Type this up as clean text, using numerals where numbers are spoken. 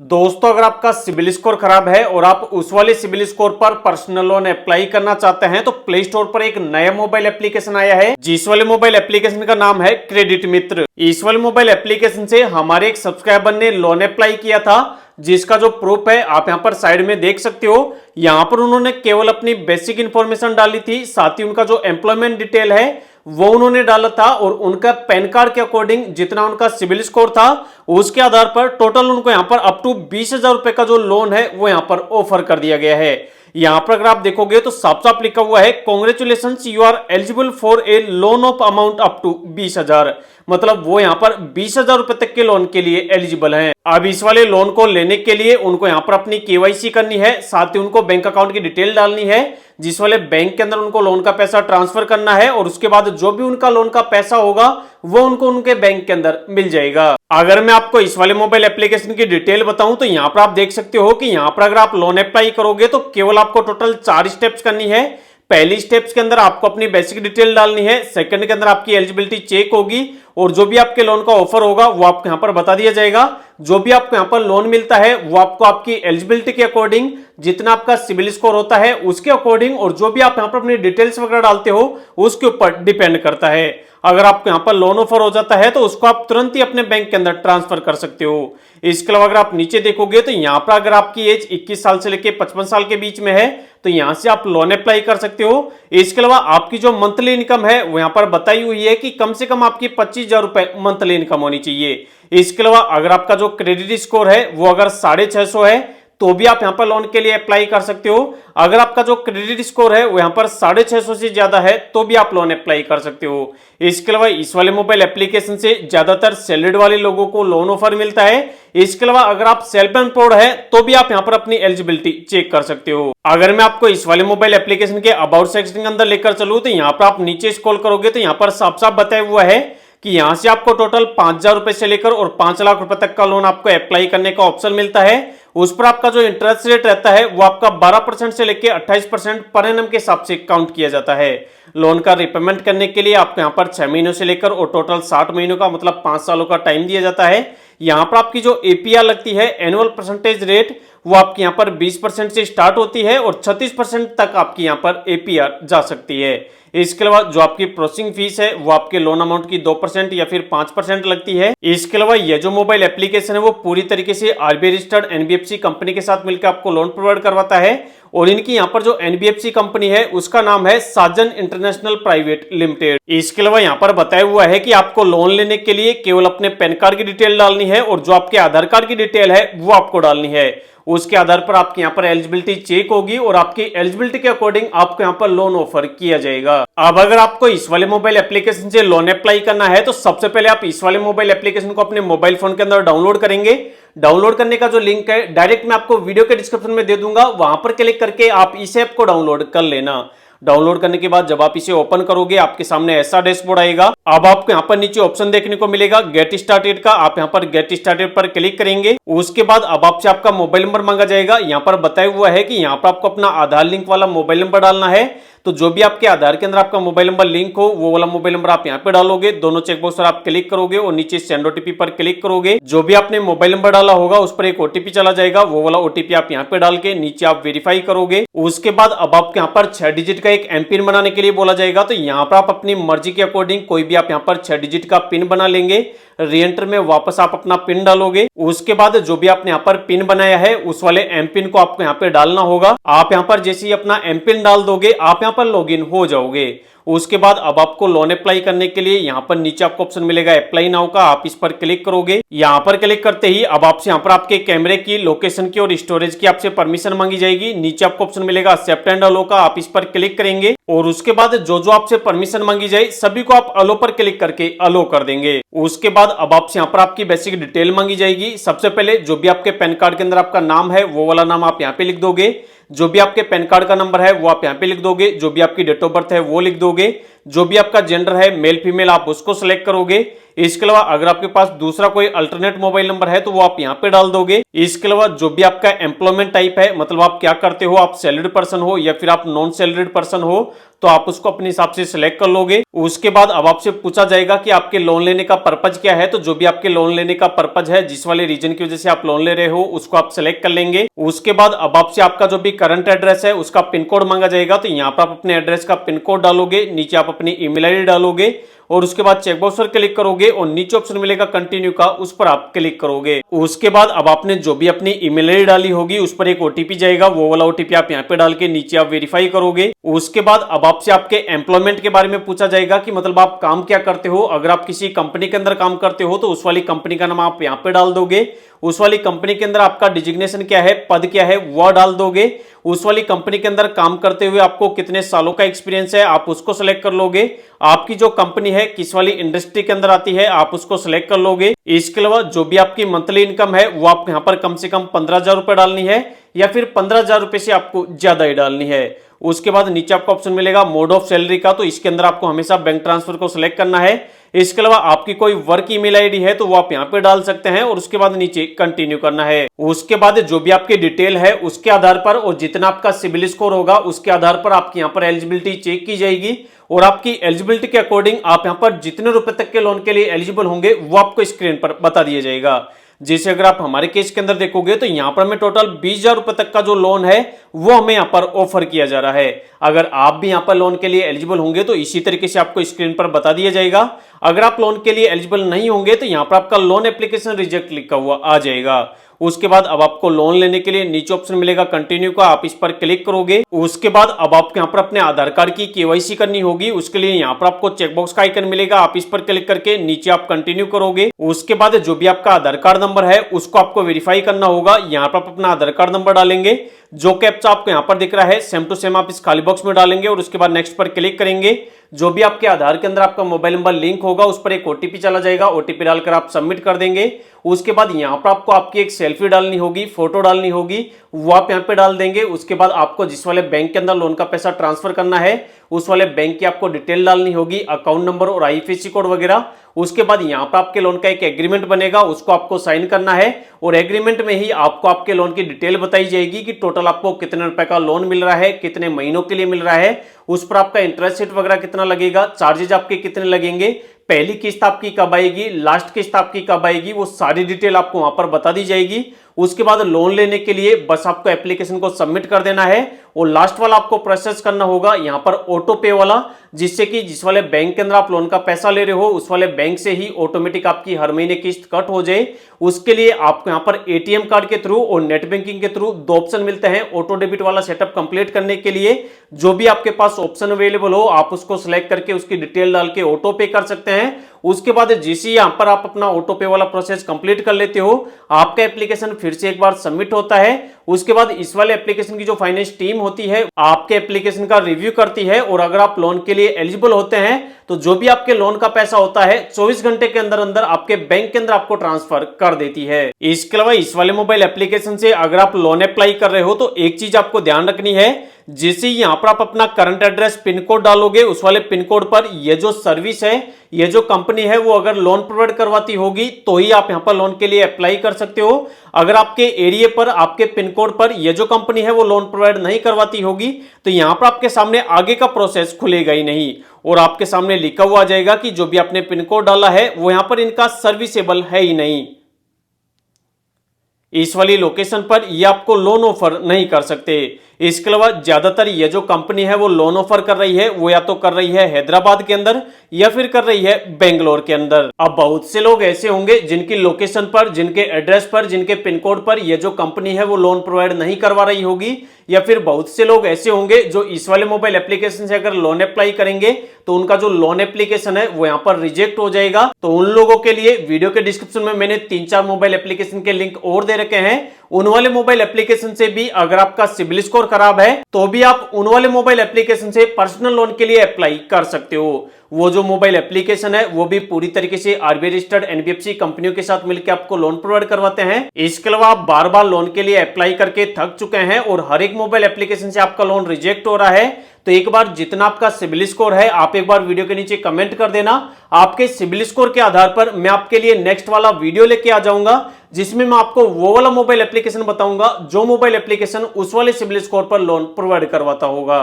दोस्तों, अगर आपका सिबिल स्कोर खराब है और आप उस वाले सिबिल स्कोर पर पर्सनल लोन अप्लाई करना चाहते हैं तो प्ले स्टोर पर एक नया मोबाइल एप्लीकेशन आया है, जिस वाले मोबाइल एप्लीकेशन का नाम है क्रेडिट मित्र। इस वाले मोबाइल एप्लीकेशन से हमारे एक सब्सक्राइबर ने लोन अप्लाई किया था, जिसका जो प्रूफ है आप यहां पर साइड में देख सकते हो। यहां पर उन्होंने केवल अपनी बेसिक इंफॉर्मेशन डाली थी, साथ ही उनका जो एम्प्लॉयमेंट डिटेल है वो उन्होंने डाला था और उनका पैन कार्ड के अकॉर्डिंग जितना उनका सिबिल स्कोर था उसके आधार पर टोटल उनको यहां पर अप टू 20,000 रुपए का जो लोन है वो यहां पर ऑफर कर दिया गया है। यहां पर अगर आप देखोगे तो साफ साफ लिखा हुआ है, congratulations you are eligible for a loan of amount up to 20,000। मतलब वो यहां पर 20,000 रुपए तक के लोन के लिए एलिजिबल हैं। अब इस वाले लोन को लेने के लिए उनको यहां पर अपनी केवाईसी करनी है, साथ ही उनको बैंक अकाउंट की डिटेल डालनी है जिस वाले बैंक के अंदर उनको लोन का पैसा ट्रांसफर करना है, और उसके बाद जो भी उनका लोन का पैसा होगा वो उनको उनके बैंक के अंदर मिल जाएगा। अगर मैं आपको इस वाले मोबाइल एप्लीकेशन की डिटेल बताऊं तो यहां पर आप देख सकते हो कि यहां पर अगर आप लोन अप्लाई करोगे तो केवल आपको टोटल 4 स्टेप्स करनी है। पहली स्टेप्स के अंदर आपको अपनी बेसिक डिटेल डालनी है, सेकंड के अंदर आपकी एलिजिबिलिटी चेक होगी और जो भी आपके लोन का ऑफर होगा वो आपको यहां पर बता दिया जाएगा। जो भी आपको यहां पर लोन मिलता है वो आपको आपकी एलिजिबिलिटी के अकॉर्डिंग, जितना आपका सिबिल स्कोर होता है उसके अकॉर्डिंग, और जो भी आप यहां पर अपनी डिटेल्स वगैरह डालते हो उसके ऊपर डिपेंड करता है। अगर आपको यहां पर लोन ऑफर हो जाता है तो उसको आप तुरंत ही अपने बैंक के अंदर ट्रांसफर कर सकते हो। इसके अलावा अगर आप नीचे देखोगे तो यहां पर अगर आपकी एज 21 साल से लेकर 55 साल के बीच में है तो यहां से आप लोन अप्लाई कर सकते हो। इसके अलावा आपकी जो मंथली इनकम है वो यहां पर बताई हुई है कि कम से कम आपकी 25,000 रुपए मंथली इनकम होनी चाहिए। इसके अलावा अगर आपका जो क्रेडिट स्कोर है वो अगर 650 है तो भी आप यहां पर लोन के लिए अप्लाई कर सकते हो। अगर आपका जो क्रेडिट स्कोर है वो यहां पर 650 से ज्यादा है तो भी आप लोन अप्लाई कर सकते हो। इसके अलावा इस वाले मोबाइल एप्लीकेशन से ज्यादातर सैलरीड वाले लोगों को लोन ऑफर मिलता है। इसके अलावा अगर आप सेल्फ एम्प्लॉयड है तो भी आप यहां पर अपनी एलिजिबिलिटी चेक कर सकते हो। अगर मैं आपको इस वाले मोबाइल एप्लीकेशन के अबाउट सेक्शन के अंदर लेकर चलूं तो यहां पर आप नीचे स्क्रॉल करोगे तो यहां पर साफ साफ बताया हुआ है कि यहां से आपको टोटल 5,000 रुपए से लेकर और 5 लाख रुपए तक का लोन आपको अप्लाई करने का ऑप्शन मिलता है। उस पर आपका जो इंटरेस्ट रेट रहता है वो आपका 12% से लेकर 28% पर एनम के हिसाब से काउंट किया जाता है। लोन का रिपेमेंट करने के लिए आपको यहाँ पर 6 महीनों से लेकर और टोटल 60 महीनों का मतलब 5 सालों का टाइम दिया जाता है। यहाँ पर आपकी जो एपीआर लगती है, एनुअल परसेंटेज रेट, वो आपकी यहाँ पर 20% से स्टार्ट होती है और 36% तक आपकी यहाँ पर एपीआर जा सकती है। इसके अलावा जो आपकी प्रोसेसिंग फीस है वो आपके लोन अमाउंट की 2% या फिर 5% लगती है। इसके अलावा ये जो मोबाइल एप्लीकेशन है वो पूरी तरीके से आरबीआई रजिस्टर्ड एनबीएफसी कंपनी के साथ मिलकर आपको लोन प्रोवाइड करवाता है, और इनकी यहाँ पर जो एनबीएफसी कंपनी है उसका नाम है साजन इंटरनेशनल प्राइवेट लिमिटेड। इसके अलावा यहाँ पर बताया हुआ है कि आपको लोन लेने के लिए केवल अपने पैन कार्ड की डिटेल डालनी है और जो आपके आधार कार्ड की डिटेल है वो आपको डालनी है। उसके आधार पर आपकी यहाँ पर एलिजिबिलिटी चेक होगी और आपकी एलिजिबिलिटी के अकॉर्डिंग आपको यहाँ पर लोन ऑफर किया जाएगा। अब अगर आपको इस वाले मोबाइल एप्लीकेशन से लोन अप्लाई करना है तो सबसे पहले आप इस वाले मोबाइल एप्लीकेशन को अपने मोबाइल फोन के अंदर डाउनलोड करेंगे। डाउनलोड करने का जो लिंक है डायरेक्ट मैं आपको वीडियो के डिस्क्रिप्शन में दे दूंगा, वहां पर क्लिक करके आप इस ऐप को डाउनलोड कर लेना। डाउनलोड करने के बाद जब आप इसे ओपन करोगे आपके सामने ऐसा डैशबोर्ड आएगा। अब आपको यहाँ पर नीचे ऑप्शन देखने को मिलेगा गेट स्टार्टेड का, आप यहाँ पर गेट स्टार्टेड पर क्लिक करेंगे। उसके बाद अब आपसे आपका मोबाइल नंबर मांगा जाएगा। यहाँ पर बताया हुआ है कि यहाँ पर आपको अपना आधार लिंक वाला मोबाइल नंबर डालना है, तो जो भी आपके आधार के अंदर आपका मोबाइल नंबर लिंक हो वो वाला मोबाइल नंबर आप यहाँ पे डालोगे। दोनों चेकबॉक्स पर आप क्लिक करोगे और नीचे सेंड ओटीपी पर क्लिक करोगे। जो भी आपने मोबाइल नंबर डाला होगा उस पर एक ओटीपी चला जाएगा, वो वाला ओटीपी आप यहाँ पे डाल के नीचे आप वेरीफाई करोगे। उसके बाद अब आपको यहाँ पर 6 डिजिट का एक एमपिन बनाने के लिए बोला जाएगा, तो यहाँ पर आप अपनी मर्जी के अकॉर्डिंग कोई भी आप यहाँ पर 6 डिजिट का पिन बना लेंगे। रीएंटर में वापस आप अपना पिन डालोगे। उसके बाद जो भी आपने यहाँ पर पिन बनाया है उस वाले एम पिन को आपको यहाँ पे डालना होगा। आप यहाँ पर जैसे ही अपना एम पिन डाल दोगे आप यहाँ पर लॉगिन हो जाओगे। उसके बाद अब आपको लोन अप्लाई करने के लिए यहाँ पर नीचे आपको ऑप्शन मिलेगा अप्लाई नाउ का, आप इस पर क्लिक करोगे। यहाँ पर क्लिक करते ही अब आपसे यहाँ पर आपके कैमरे की, लोकेशन की और स्टोरेज की आपसे परमिशन मांगी जाएगी। नीचे आपको ऑप्शन मिलेगा एक्सेप्ट एंड अलो का, आप इस पर क्लिक करेंगे और उसके बाद जो जो आपसे परमिशन मांगी जाए सभी को आप अलो पर क्लिक करके अलो कर देंगे। उसके बाद अब आपसे यहाँ पर आपकी बेसिक डिटेल मांगी जाएगी। सबसे पहले जो भी आपके पैन कार्ड के अंदर आपका नाम है वो वाला नाम आप यहाँ पे लिख दोगे। जो भी आपके पैन कार्ड का नंबर है वो आप यहाँ पे लिख दोगे। जो भी आपकी डेट ऑफ बर्थ है वो लिख दोगे। जो भी आपका जेंडर है मेल फीमेल आप उसको सिलेक्ट करोगे। इसके अलावा अगर आपके पास दूसरा कोई अल्टरनेट मोबाइल नंबर है तो वो आप यहाँ पे डाल दोगे। इसके अलावा जो भी आपका एम्प्लॉयमेंट टाइप है, मतलब आप क्या करते हो, आप सैलरीड पर्सन हो या फिर आप नॉन सैलरीड पर्सन हो, तो आप उसको अपने हिसाब से सिलेक्ट कर लोगे। उसके बाद अब आपसे पूछा जाएगा कि आपके लोन लेने का पर्पज क्या है, तो जो भी आपके लोन लेने का पर्पज है, जिस वाले रीजन की वजह से आप लोन ले रहे हो, उसको आप सिलेक्ट कर लेंगे। उसके बाद अब आपसे आपका जो भी करंट एड्रेस है उसका पिन कोड मांगा जाएगा, तो यहाँ पर आप अपने एड्रेस का पिन कोड डालोगे, नीचे आप अपनी ईमेल आईडी डालोगे और उसके बाद चेकबॉक्स पर क्लिक करोगे और नीचे ऑप्शन मिलेगा कंटिन्यू का, उस पर आप क्लिक करोगे। उसके बाद अब आपने जो भी अपनी ईमेल आईडी डाली होगी उस पर एक ओटीपी जाएगा, वो वाला ओटीपी आप यहाँ पे डाल के नीचे आप वेरीफाई करोगे। उसके बाद अब आपसे आपके एम्प्लॉयमेंट के बारे में पूछा जाएगा कि मतलब आप काम क्या करते हो। अगर आप किसी कंपनी के अंदर काम करते हो तो उस वाली कंपनी का नाम आप यहाँ पे डाल दोगे। उस वाली कंपनी के अंदर आपका डिजिग्नेशन क्या है, पद क्या है, वह डाल दोगे। उस वाली कंपनी के अंदर काम करते हुए आपको कितने सालों का एक्सपीरियंस है, आप उसको सिलेक्ट कर लोगे। आपकी जो कंपनी है किस वाली इंडस्ट्री के अंदर आती है, आप उसको सिलेक्ट कर लोगे। इसके अलावा जो भी आपकी मंथली इनकम है वो आप यहाँ पर कम से कम 15,000 रुपए डालनी है या फिर 15,000 रुपए से आपको ज्यादा ही डालनी है। उसके बाद नीचे आपको ऑप्शन मिलेगा मोड ऑफ सैलरी का, तो इसके अंदर आपको हमेशा बैंक ट्रांसफर को सिलेक्ट करना है। इसके अलावा आपकी कोई वर्क ईमेल आईडी है तो वो आप यहाँ पे डाल सकते हैं और उसके बाद नीचे कंटिन्यू करना है। उसके बाद जो भी आपकी डिटेल है उसके आधार पर और जितना आपका सिबिल स्कोर होगा उसके आधार पर आपकी यहाँ पर एलिजिबिलिटी चेक की जाएगी और आपकी एलिजिबिलिटी के अकॉर्डिंग आप यहाँ पर जितने रुपए तक के लोन के लिए एलिजिबल होंगे वो आपको स्क्रीन पर बता दिया जाएगा। जैसे अगर आप हमारे केस के अंदर देखोगे तो यहाँ पर हमें टोटल 20,000 रुपए तक का जो लोन है वो हमें यहाँ पर ऑफर किया जा रहा है। अगर आप भी यहाँ पर लोन के लिए एलिजिबल होंगे तो इसी तरीके से आपको स्क्रीन पर बता दिया जाएगा। अगर आप लोन के लिए एलिजिबल नहीं होंगे तो यहाँ पर आपका लोन एप्लीकेशन रिजेक्ट लिखा हुआ आ जाएगा। उसके बाद अब आपको लोन लेने के लिए नीचे ऑप्शन मिलेगा कंटिन्यू का, आप इस पर क्लिक करोगे। उसके बाद अब आपको यहाँ पर अपने आधार कार्ड की केवाईसी करनी होगी, उसके लिए यहाँ पर आपको चेकबॉक्स का आइकन मिलेगा, आप इस पर क्लिक करके नीचे आप कंटिन्यू करोगे। उसके बाद जो भी आपका आधार कार्ड नंबर है उसको आपको वेरीफाई करना होगा। यहाँ पर आप अपना आधार कार्ड नंबर डालेंगे, जो कैप्चा आपको यहाँ पर दिख रहा है सेम टू सेम आप इस खाली बॉक्स में डालेंगे और उसके बाद नेक्स्ट पर क्लिक करेंगे। जो भी आपके आधार के अंदर आपका मोबाइल नंबर लिंक होगा उस पर एक ओटीपी चला जाएगा, ओटीपी डालकर आप सबमिट कर देंगे। उसके बाद यहाँ पर आपको आपकी एक सेल्फी डालनी होगी, फोटो डालनी होगी, वो आप यहाँ पे डाल देंगे। उसके बाद आपको जिस वाले बैंक के अंदर लोन का पैसा ट्रांसफर करना है उस वाले बैंक की आपको डिटेल डालनी होगी, अकाउंट नंबर और आईएफएससी कोड वगैरह। उसके बाद यहाँ पर आपके लोन का एक एग्रीमेंट बनेगा, उसको आपको साइन करना है और एग्रीमेंट में ही आपको आपके लोन की डिटेल बताई जाएगी कि टोटल आपको कितने रुपए का लोन मिल रहा है, कितने महीनों के लिए मिल रहा है, उस पर आपका इंटरेस्ट रेट वगैरह कितना लगेगा, चार्जेज आपके कितने लगेंगे, पहली किस्त आपकी कब आएगी, लास्ट किस्त आपकी कब आएगी, वो सारी डिटेल आपको वहां पर बता दी जाएगी। उसके बाद लोन लेने के लिए बस आपको एप्लीकेशन को सबमिट कर देना है और लास्ट वाला आपको प्रोसेस करना होगा यहाँ पर ऑटो पे वाला, जिससे कि जिस वाले बैंक के अंदर आप लोन का पैसा ले रहे हो उस वाले बैंक से ही ऑटोमेटिक आपकी हर महीने किस्त कट हो जाए। उसके लिए आपको यहाँ पर एटीएम कार्ड के थ्रू और नेट बैंकिंग के थ्रू दो ऑप्शन मिलते हैं ऑटो डेबिट वाला सेटअप कंप्लीट करने के लिए। जो भी आपके पास ऑप्शन अवेलेबल हो आप उसको सिलेक्ट करके उसकी डिटेल डाल के ऑटो पे कर सकते हैं। उसके बाद जैसे यहाँ पर आप अपना ऑटो पे वाला प्रोसेस कंप्लीट कर लेते हो आपका एप्लीकेशन फिर से एक बार सबमिट होता है। उसके बाद इस वाले एप्लीकेशन की जो फाइनेंस टीम होती है आपके एप्लीकेशन का रिव्यू करती है और अगर आप लोन के लिए एलिजिबल होते हैं तो जो भी आपके लोन का पैसा होता है 24 घंटे के अंदर अंदर आपके बैंक के अंदर आपको ट्रांसफर कर देती है। इसके अलावा इस वाले मोबाइल एप्लीकेशन से अगर आप लोन अप्लाई कर रहे हो तो एक चीज आपको ध्यान रखनी है, जैसे यहाँ पर आप अपना करंट एड्रेस पिन कोड डालोगे उस वाले पिन कोड पर ये जो सर्विस है, ये जो कंपनी है वो अगर लोन प्रोवाइड करवाती होगी तो ही आप यहाँ पर लोन के लिए अप्लाई कर सकते हो। अगर आपके एरिया पर आपके पिन कोड पर ये जो कंपनी है वो लोन प्रोवाइड नहीं करवाती होगी तो यहाँ पर आपके सामने आगे का प्रोसेस खुलेगा ही नहीं और आपके सामने लिखा हुआ आ जाएगा कि जो भी आपने पिन कोड डाला है वो यहाँ पर इनका सर्विसेबल है ही नहीं, इस वाली लोकेशन पर ये आपको लोन ऑफर नहीं कर सकते। इसके अलावा ज्यादातर ये जो कंपनी है वो लोन ऑफर कर रही है वो या तो कर रही है हैदराबाद के अंदर या फिर कर रही है बेंगलोर के अंदर। अब बहुत से लोग ऐसे होंगे जिनकी लोकेशन पर, जिनके एड्रेस पर, जिनके पिन कोड पर ये जो कंपनी है वो लोन प्रोवाइड नहीं करवा रही होगी, या फिर बहुत से लोग ऐसे होंगे जो इस वाले मोबाइल एप्लीकेशन से अगर लोन अप्लाई करेंगे तो उनका जो लोन एप्लीकेशन है वो यहाँ पर रिजेक्ट हो जाएगा। तो उन लोगों के लिए वीडियो के डिस्क्रिप्शन में मैंने 3-4 मोबाइल एप्लीकेशन के लिंक और दे रखे हैं। उन वाले मोबाइल एप्लीकेशन से भी अगर आपका सिबिल स्कोर खराब है तो भी आप उन वाले मोबाइल एप्लीकेशन से पर्सनल लोन के लिए अप्लाई कर सकते हो। वो जो मोबाइल एप्लीकेशन है वो भी पूरी तरीके से आरबीआई रजिस्टर्ड एनबीएफसी कंपनियों के साथ मिलकर आपको लोन प्रोवाइड करवाते हैं। इसके अलावा आप बार बार लोन के लिए अप्लाई करके थक चुके हैं और हर एक मोबाइल एप्लीकेशन से आपका लोन रिजेक्ट हो रहा है तो एक बार जितना आपका सिबिल स्कोर है आप एक बार वीडियो के नीचे कमेंट कर देना। आपके सिबिल स्कोर के आधार पर मैं आपके लिए नेक्स्ट वाला वीडियो लेके आ जाऊंगा जिसमें मैं आपको वो वाला मोबाइल एप्लीकेशन बताऊंगा जो मोबाइल एप्लीकेशन उस वाले सिबिल स्कोर पर लोन प्रोवाइड करवाता होगा।